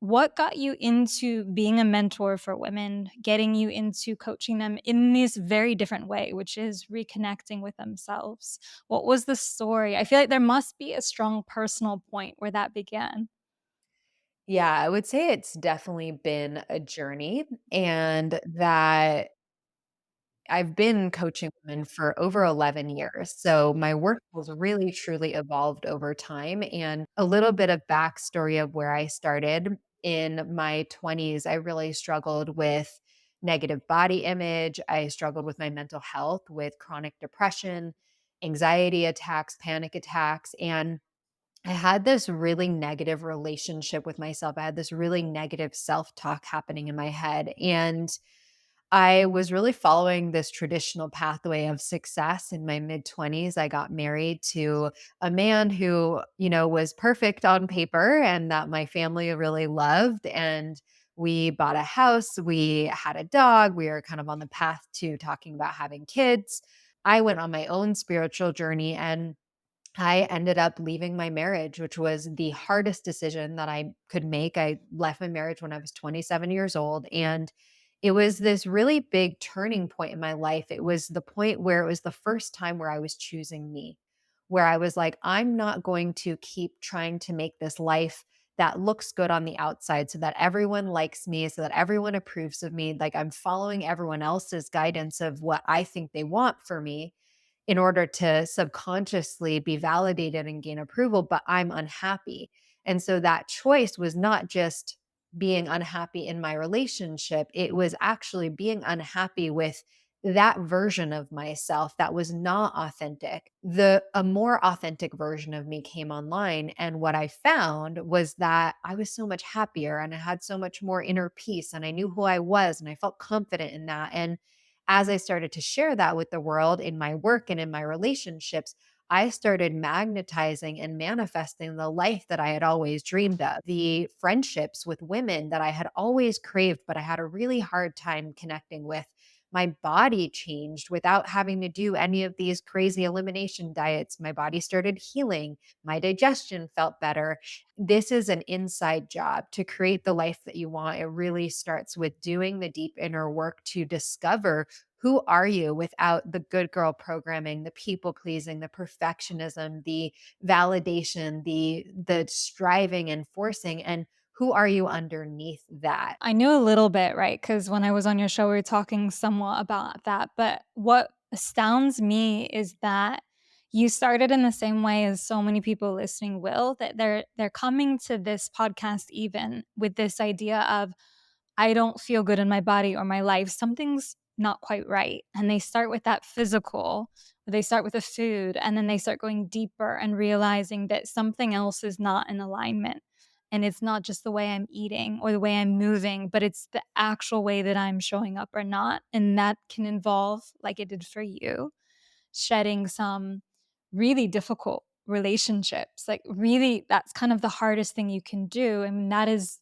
What got you into being a mentor for women, getting you into coaching them in this very different way, which is reconnecting with themselves? What was the story? I feel like there must be a strong personal point where that began. Yeah, I would say it's definitely been a journey and that I've been coaching women for over 11 years. So my work has really truly evolved over time. And a little bit of backstory of where I started in my 20s, I really struggled with negative body image. I struggled with my mental health, with chronic depression, anxiety attacks, panic attacks. And I had this really negative relationship with myself. I had this really negative self talk happening in my head. And I was really following this traditional pathway of success in my mid 20s. I got married to a man who, was perfect on paper and that my family really loved. And we bought a house, we had a dog, we were kind of on the path to talking about having kids. I went on my own spiritual journey and I ended up leaving my marriage, which was the hardest decision that I could make. I left my marriage when I was 27 years old. And it was this really big turning point in my life. It was the point where it was the first time where I was choosing me, where I was like, I'm not going to keep trying to make this life that looks good on the outside so that everyone likes me, so that everyone approves of me. Like I'm following everyone else's guidance of what I think they want for me in order to subconsciously be validated and gain approval, but I'm unhappy. And so that choice was not just being unhappy in my relationship, it was actually being unhappy with that version of myself that was not authentic. The a more authentic version of me came online and what I found was that I was so much happier and I had so much more inner peace and I knew who I was and I felt confident in that. And as I started to share that with the world in my work and in my relationships, I started magnetizing and manifesting the life that I had always dreamed of, the friendships with women that I had always craved, but I had a really hard time connecting with. My body changed without having to do any of these crazy elimination diets. My body started healing. My digestion felt better. This is an inside job to create the life that you want. It really starts with doing the deep inner work to discover who are you without the good girl programming, the people pleasing, the perfectionism, the validation, the striving and forcing, and who are you underneath that? I knew a little bit, right? Because when I was on your show, we were talking somewhat about that. But what astounds me is that you started in the same way as so many people listening will, that they're coming to this podcast even with this idea of I don't feel good in my body or my life. Something's not quite right. And they start with that physical, they start with the food, and then they start going deeper and realizing that something else is not in alignment. And it's not just the way I'm eating or the way I'm moving, but it's the actual way that I'm showing up or not. And that can involve, like it did for you, shedding some really difficult relationships. Like, really, that's kind of the hardest thing you can do. I mean, that is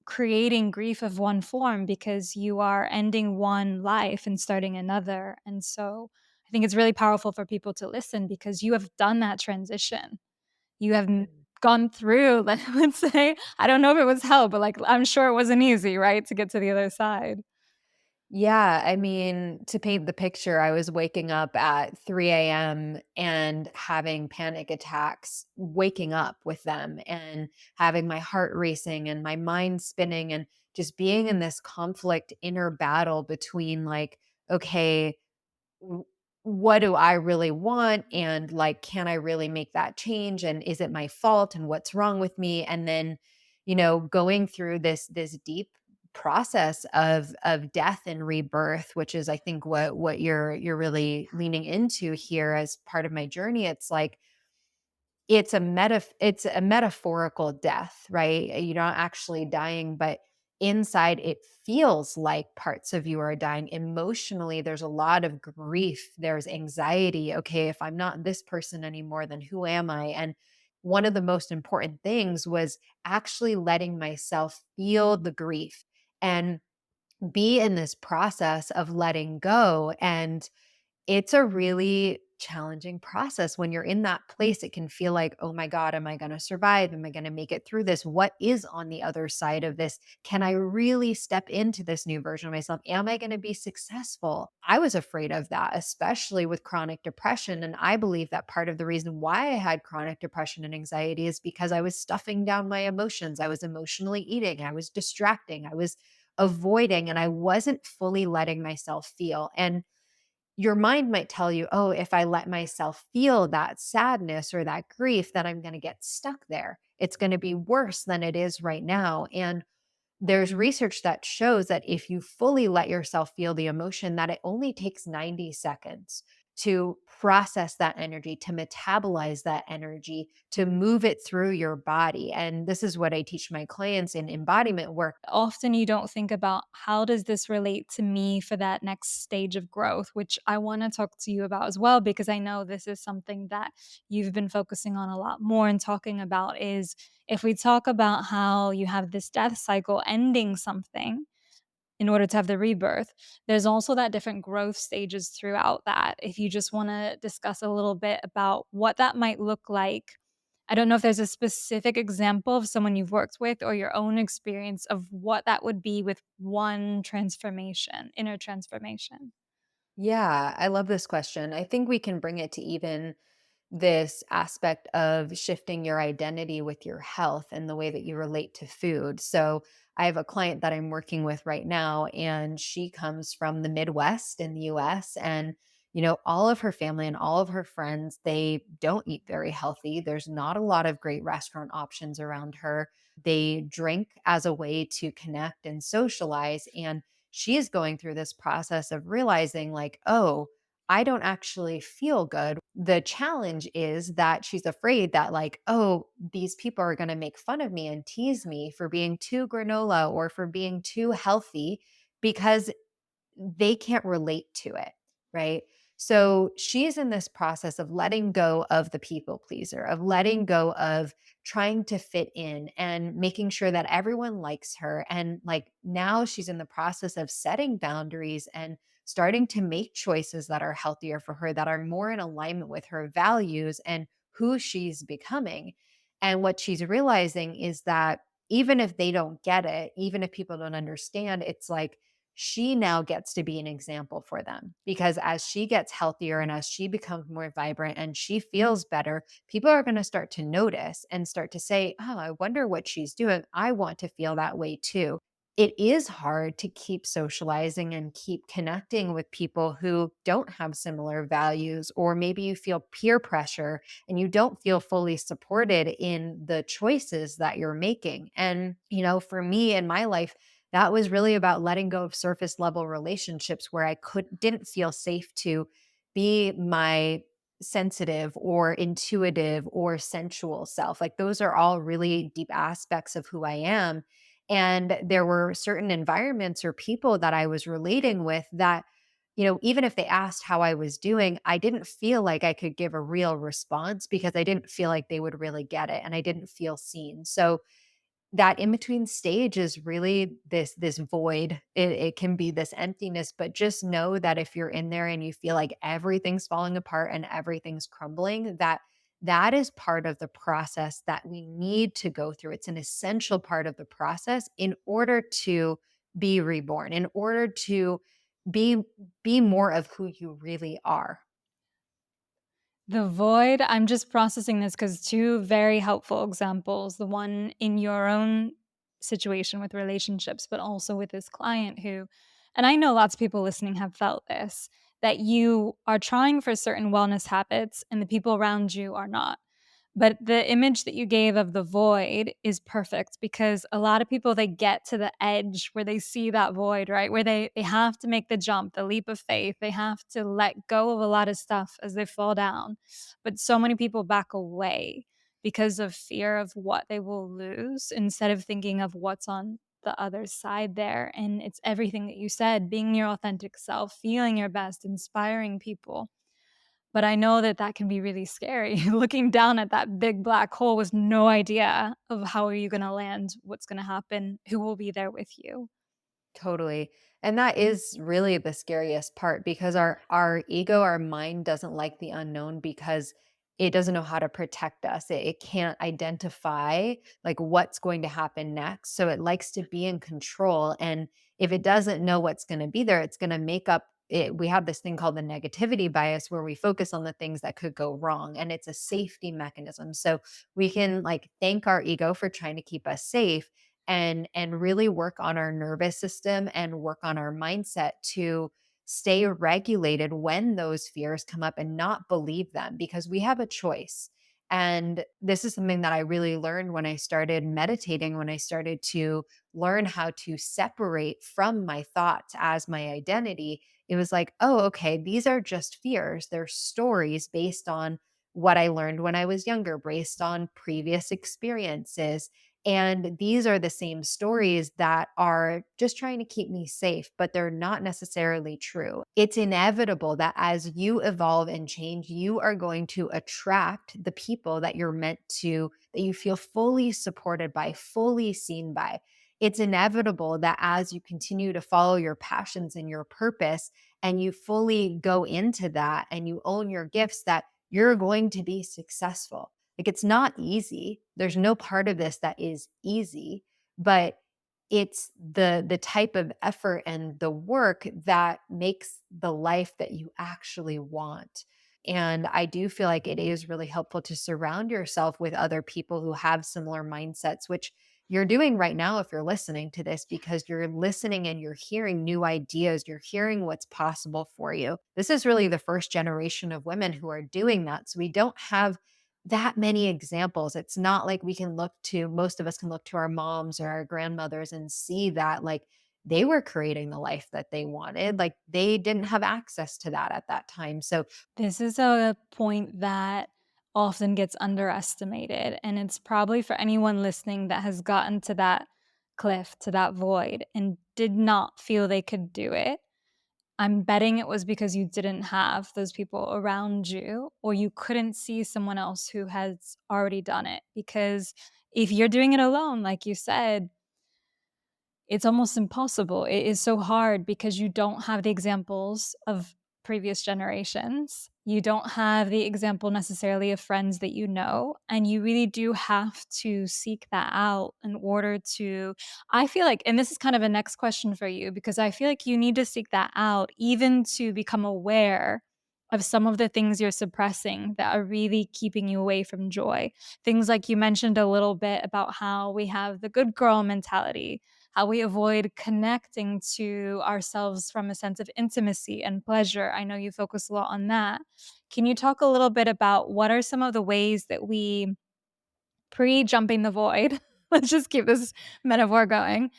creating grief of one form because you are ending one life and starting another. And so I think it's really powerful for people to listen because you have done that transition. You have gone through, let's say, I don't know if it was hell, but like I'm sure it wasn't easy, right? To get to the other side. Yeah, I mean, to paint the picture, I was waking up at 3 a.m. and having panic attacks, waking up with them and having my heart racing and my mind spinning and just being in this conflict inner battle between like, okay, w- what do I really want? And like, can I really make that change? And is it my fault? And what's wrong with me? And then, going through this deep process of death and rebirth, which is I think what you're really leaning into here as part of my journey. It's like it's a metaphorical death, right? You're not actually dying, but inside it feels like parts of you are dying. Emotionally, there's a lot of grief, there's anxiety. Okay, if I'm not this person anymore, then who am I? And one of the most important things was actually letting myself feel the grief and be in this process of letting go. And it's a really challenging process. When you're in that place, it can feel like, oh my God, am I going to survive? Am I going to make it through this? What is on the other side of this? Can I really step into this new version of myself? Am I going to be successful? I was afraid of that, especially with chronic depression. And I believe that part of the reason why I had chronic depression and anxiety is because I was stuffing down my emotions. I was emotionally eating, I was distracting, I was avoiding, and I wasn't fully letting myself feel. And your mind might tell you, oh, if I let myself feel that sadness or that grief, then I'm going to get stuck there. It's going to be worse than it is right now. And there's research that shows that if you fully let yourself feel the emotion, that it only takes 90 seconds to process that energy, to metabolize that energy, to move it through your body. And this is what I teach my clients in embodiment work. Often you don't think about how does this relate to me for that next stage of growth, which I want to talk to you about as well, because I know this is something that you've been focusing on a lot more and talking about is if we talk about how you have this death cycle ending something in order to have the rebirth, there's also that different growth stages throughout that. If you just want to discuss a little bit about what that might look like. I don't know if there's a specific example of someone you've worked with or your own experience of what that would be with one transformation, inner transformation. Yeah, I love this question. I think we can bring it to even this aspect of shifting your identity with your health and the way that you relate to food. So, I have a client that I'm working with right now, and she comes from the Midwest in the US. And, all of her family and all of her friends, they don't eat very healthy. There's not a lot of great restaurant options around her. They drink as a way to connect and socialize. And she is going through this process of realizing, like, oh, I don't actually feel good. The challenge is that she's afraid that, like, oh, these people are going to make fun of me and tease me for being too granola or for being too healthy because they can't relate to it, right? So she's in this process of letting go of the people pleaser, of letting go of trying to fit in and making sure that everyone likes her. And like now she's in the process of setting boundaries and starting to make choices that are healthier for her, that are more in alignment with her values and who she's becoming. And what she's realizing is that even if they don't get it, even if people don't understand, it's like, she now gets to be an example for them because as she gets healthier and as she becomes more vibrant and she feels better, people are going to start to notice and start to say, oh, I wonder what she's doing. I want to feel that way too. It is hard to keep socializing and keep connecting with people who don't have similar values, or maybe you feel peer pressure and you don't feel fully supported in the choices that you're making. And, for me in my life, that was really about letting go of surface level relationships where I didn't feel safe to be my sensitive or intuitive or sensual self. Like those are all really deep aspects of who I am. And there were certain environments or people that I was relating with that, even if they asked how I was doing, I didn't feel like I could give a real response because I didn't feel like they would really get it and I didn't feel seen. So that in between stage is really this void. It can be this emptiness, but just know that if you're in there and you feel like everything's falling apart and everything's crumbling, that is part of the process that we need to go through. It's an essential part of the process in order to be reborn, in order to be be more of who you really are. The void, I'm just processing this because two very helpful examples. The one in your own situation with relationships, but also with this client who, and I know lots of people listening have felt this, that you are trying for certain wellness habits and the people around you are not. But the image that you gave of the void is perfect because a lot of people, they get to the edge where they see that void, right? Where they have to make the jump, the leap of faith. They have to let go of a lot of stuff as they fall down. But so many people back away because of fear of what they will lose instead of thinking of what's on the other side there. And it's everything that you said, being your authentic self, feeling your best, inspiring people. But I know that that can be really scary, looking down at that big black hole with no idea of how are you gonna land, what's gonna happen, who will be there with you. Totally. And that is really the scariest part because our ego, our mind doesn't like the unknown because it doesn't know how to protect us. It can't identify like what's going to happen next. So it likes to be in control. And if it doesn't know what's going to be there, it's going to make up it. We have this thing called the negativity bias where we focus on the things that could go wrong. And it's a safety mechanism. So we can like thank our ego for trying to keep us safe and really work on our nervous system and work on our mindset to stay regulated when those fears come up and not believe them because we have a choice. And this is something that I really learned when I started meditating, when I started to learn how to separate from my thoughts as my identity. It was like, oh, okay, these are just fears. They're stories based on what I learned when I was younger, based on previous experiences. And these are the same stories that are just trying to keep me safe, but they're not necessarily true. It's inevitable that as you evolve and change, you are going to attract the people that you're meant to, that you feel fully supported by, fully seen by. It's inevitable that as you continue to follow your passions and your purpose, and you fully go into that and you own your gifts, that you're going to be successful. Like it's not easy. There's no part of this that is easy, but it's the type of effort and the work that makes the life that you actually want. And I do feel like it is really helpful to surround yourself with other people who have similar mindsets, which you're doing right now if you're listening to this because you're listening and you're hearing new ideas, you're hearing what's possible for you. This is really the first generation of women who are doing that. So we don't have that many examples. It's not like we can look to, most of us can look to our moms or our grandmothers and see that like they were creating the life that they wanted. Like they didn't have access to that at that time. So This is a point that often gets underestimated, and it's probably for anyone listening that has gotten to that cliff, to that void, and did not feel they could do it. I'm betting it was because you didn't have those people around you, or you couldn't see someone else who has already done it. Because if you're doing it alone, like you said, it's almost impossible. It is so hard because you don't have the examples of previous generations. You don't have the example necessarily of friends that you know, and you really do have to seek that out in order to I feel like and this is kind of a next question for you because I feel like you need to seek that out even to become aware of some of the things you're suppressing that are really keeping you away from joy. Things like you mentioned a little bit about how we have the good girl mentality, how we avoid connecting to ourselves from a sense of intimacy and pleasure. I know you focus a lot on that. Can you talk a little bit about what are some of the ways that we pre jumping the void? Let's just keep this metaphor going.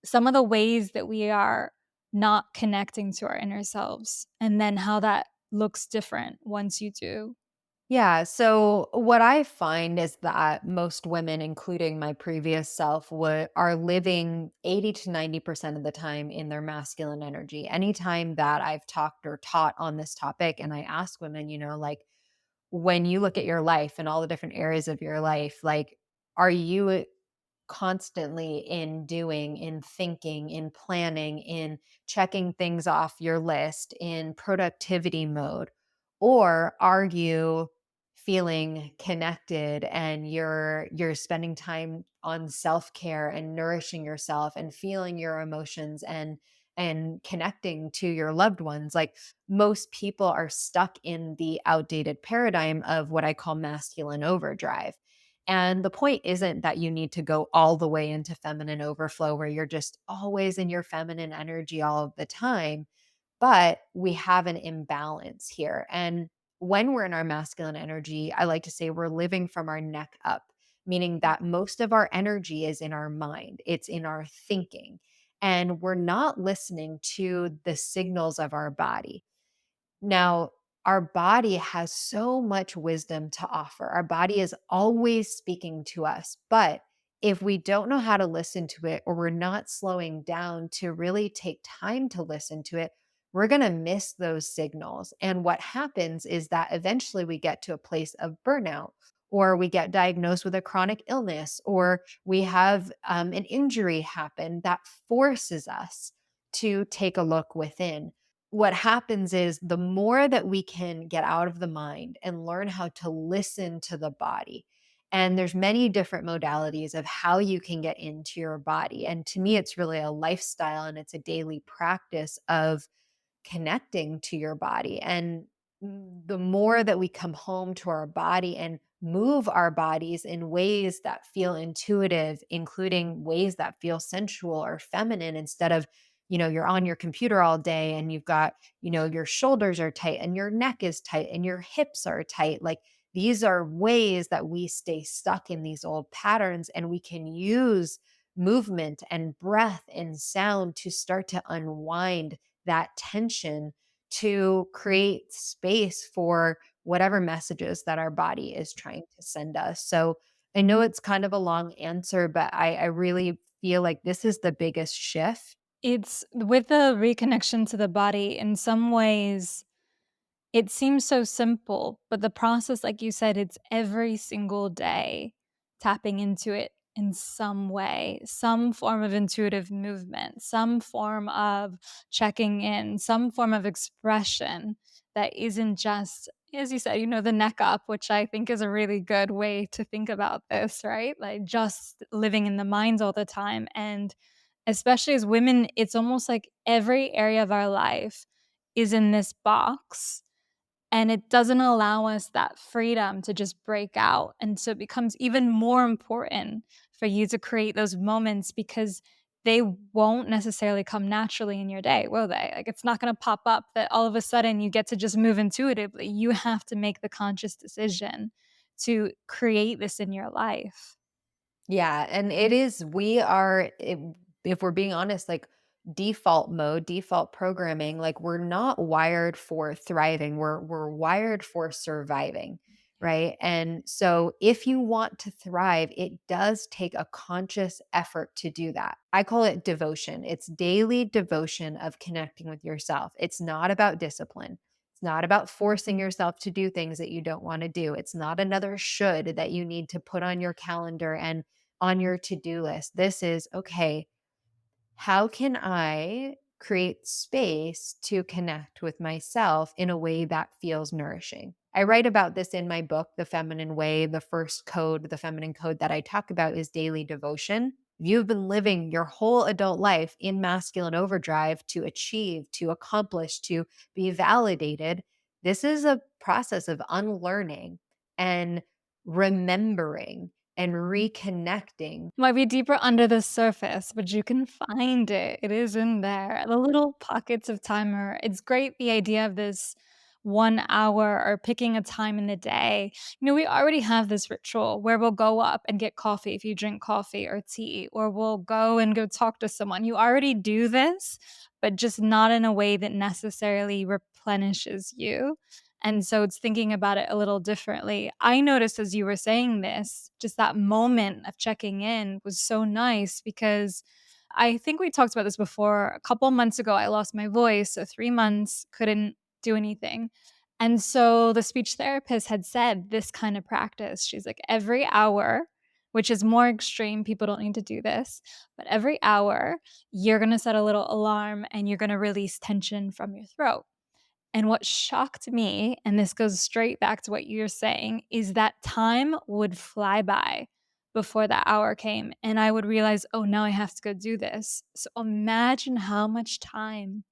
Some of the ways that we are not connecting to our inner selves, and then how that looks different once you do. yeah. So what I find is that most women, including my previous self, would are living 80 to 90% of the time in their masculine energy. Anytime that I've talked or taught on this topic, and I ask women, like when you look at your life and all the different areas of your life, like, are you constantly in doing, in thinking, in planning, in checking things off your list, in productivity mode? Or are you feeling connected and you're spending time on self-care and nourishing yourself and feeling your emotions and connecting to your loved ones? Like most people are stuck in the outdated paradigm of what I call masculine overdrive. And the point isn't that you need to go all the way into feminine overflow where you're just always in your feminine energy all of the time, but we have an imbalance here. And when we're in our masculine energy, I like to say we're living from our neck up, meaning that most of our energy is in our mind, it's in our thinking, and we're not listening to the signals of our body. Now, our body has so much wisdom to offer. Our body is always speaking to us. But if we don't know how to listen to it, or we're not slowing down to really take time to listen to it, we're going to miss those signals. And what happens is that eventually we get to a place of burnout, or we get diagnosed with a chronic illness, or we have an injury happen that forces us to take a look within. What happens is the more that we can get out of the mind and learn how to listen to the body. And there's many different modalities of how you can get into your body. And to me, it's really a lifestyle and it's a daily practice of connecting to your body. And the more that we come home to our body and move our bodies in ways that feel intuitive, including ways that feel sensual or feminine, instead of, you're on your computer all day and you've got, your shoulders are tight and your neck is tight and your hips are tight. Like these are ways that we stay stuck in these old patterns, and we can use movement and breath and sound to start to unwind that tension, to create space for whatever messages that our body is trying to send us. So I know it's kind of a long answer, but I really feel like this is the biggest shift. It's with the reconnection to the body, in some ways, it seems so simple, but the process, like you said, it's every single day tapping into it in some way, some form of intuitive movement, some form of checking in, some form of expression that isn't just, as you said, the neck up, which I think is a really good way to think about this, right? Like just living in the mind all the time. And especially as women, it's almost like every area of our life is in this box, and it doesn't allow us that freedom to just break out. And so it becomes even more important for you to create those moments, because they won't necessarily come naturally in your day, will they? Like it's not going to pop up that all of a sudden you get to just move intuitively. You have to make the conscious decision to create this in your life. Yeah, and it is we are if we're being honest, like default mode, default programming, like we're not wired for thriving. We're wired for surviving, right? And so if you want to thrive, it does take a conscious effort to do that. I call it devotion. It's daily devotion of connecting with yourself. It's not about discipline. It's not about forcing yourself to do things that you don't want to do. It's not another should that you need to put on your calendar and on your to-do list. This is, okay, how can I create space to connect with myself in a way that feels nourishing? I write about this in my book, The Feminine Way. The first code, the feminine code that I talk about is daily devotion. You've been living your whole adult life in masculine overdrive to achieve, to accomplish, to be validated. This is a process of unlearning and remembering and reconnecting. Might be deeper under the surface, but you can find it. It is in there. The little pockets of timer. It's great, the idea of this 1 hour or picking a time in the day. We already have this ritual where we'll go up and get coffee if you drink coffee or tea, or we'll go talk to someone. You already do this, but just not in a way that necessarily replenishes you. And so it's thinking about it a little differently. I noticed as you were saying this, just that moment of checking in was so nice, because I think we talked about this before. A couple months ago, I lost my voice. So 3 months, couldn't do anything. And so the speech therapist had said this kind of practice. She's like, every hour, which is more extreme, people don't need to do this, but every hour, you're going to set a little alarm and you're going to release tension from your throat. And what shocked me, and this goes straight back to what you're saying, is that time would fly by before that hour came. And I would realize, oh, now I have to go do this. So imagine how much time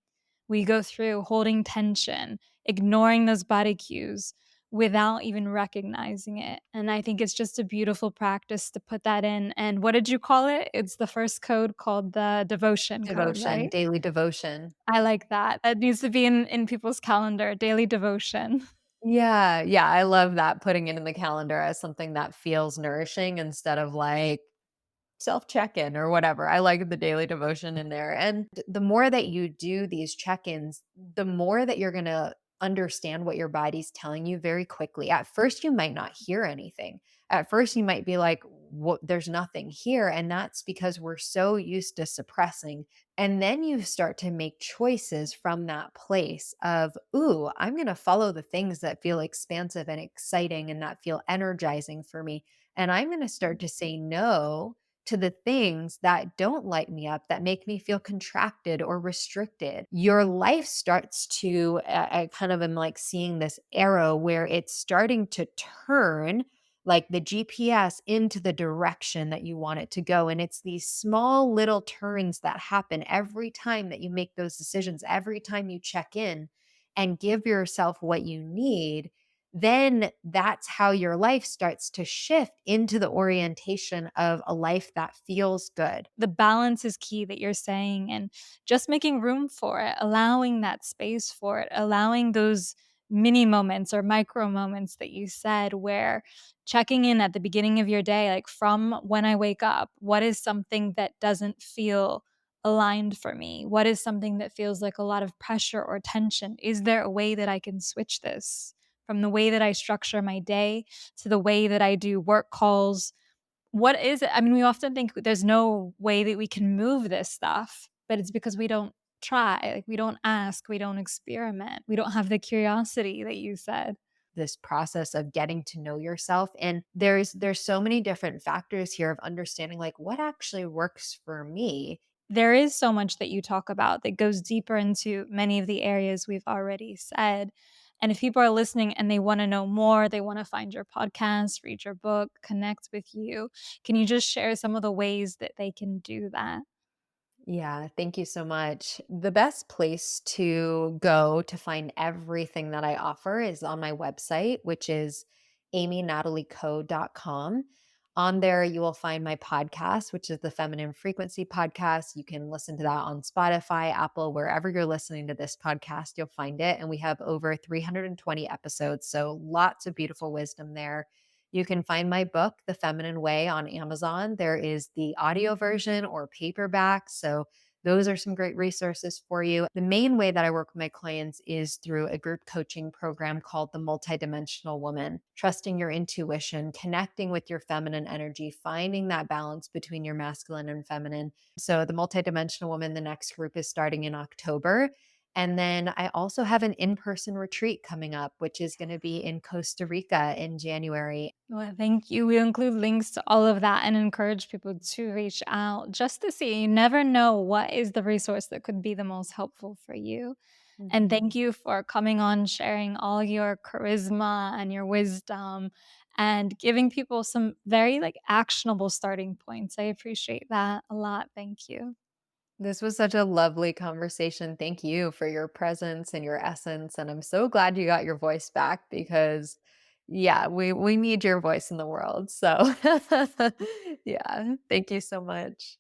we go through holding tension, ignoring those body cues without even recognizing it. And I think it's just a beautiful practice to put that in. And what did you call it? It's the first code called the devotion code, Devotion, right? daily devotion. I like that. That needs to be in people's calendar, daily devotion. Yeah, yeah, I love that, putting it in the calendar as something that feels nourishing instead of like self check in or whatever. I like the daily devotion in there. And the more that you do these check ins, the more that you're going to understand what your body's telling you very quickly. At first, you might not hear anything. At first, you might be like, what, there's nothing here. And that's because we're so used to suppressing. And then you start to make choices from that place of, ooh, I'm going to follow the things that feel expansive and exciting and that feel energizing for me. And I'm going to start to say no to the things that don't light me up, that make me feel contracted or restricted. Your life starts to, I kind of am like seeing this arrow where it's starting to turn like the GPS into the direction that you want it to go. And it's these small little turns that happen every time that you make those decisions, every time you check in and give yourself what you need. Then that's how your life starts to shift into the orientation of a life that feels good. The balance is key that you're saying, and just making room for it, allowing that space for it, allowing those mini moments or micro moments that you said where checking in at the beginning of your day, like from when I wake up, what is something that doesn't feel aligned for me? What is something that feels like a lot of pressure or tension? Is there a way that I can switch this from the way that I structure my day to the way that I do work calls? What is it? I mean, we often think there's no way that we can move this stuff, but it's because we don't try, like, we don't ask, we don't experiment, we don't have the curiosity that you said. This process of getting to know yourself, and there's so many different factors here of understanding like what actually works for me. There is so much that you talk about that goes deeper into many of the areas we've already said, and if people are listening and they wanna know more, they wanna find your podcast, read your book, connect with you, can you just share some of the ways that they can do that? Yeah, thank you so much. The best place to go to find everything that I offer is on my website, which is amynatalieco.com. On there, you will find my podcast, which is the Feminine Frequency Podcast. You can listen to that on Spotify, Apple, wherever you're listening to this podcast, you'll find it. And we have over 320 episodes. So lots of beautiful wisdom there. You can find my book, The Feminine Way, on Amazon. There is the audio version or paperback. So, those are some great resources for you. The main way that I work with my clients is through a group coaching program called The Multidimensional Woman, trusting your intuition, connecting with your feminine energy, finding that balance between your masculine and feminine. So, The Multidimensional Woman, the next group is starting in October. And then I also have an in person retreat coming up, which is going to be in Costa Rica in January. Well, thank you. We include links to all of that and encourage people to reach out just to see. You never know what is the resource that could be the most helpful for you. And Mhm. thank you for coming on, sharing all your charisma and your wisdom and giving people some very like actionable starting points. I appreciate that a lot. Thank you. This was such a lovely conversation. Thank you for your presence and your essence. And I'm so glad you got your voice back because yeah, we need your voice in the world. So yeah, thank you so much.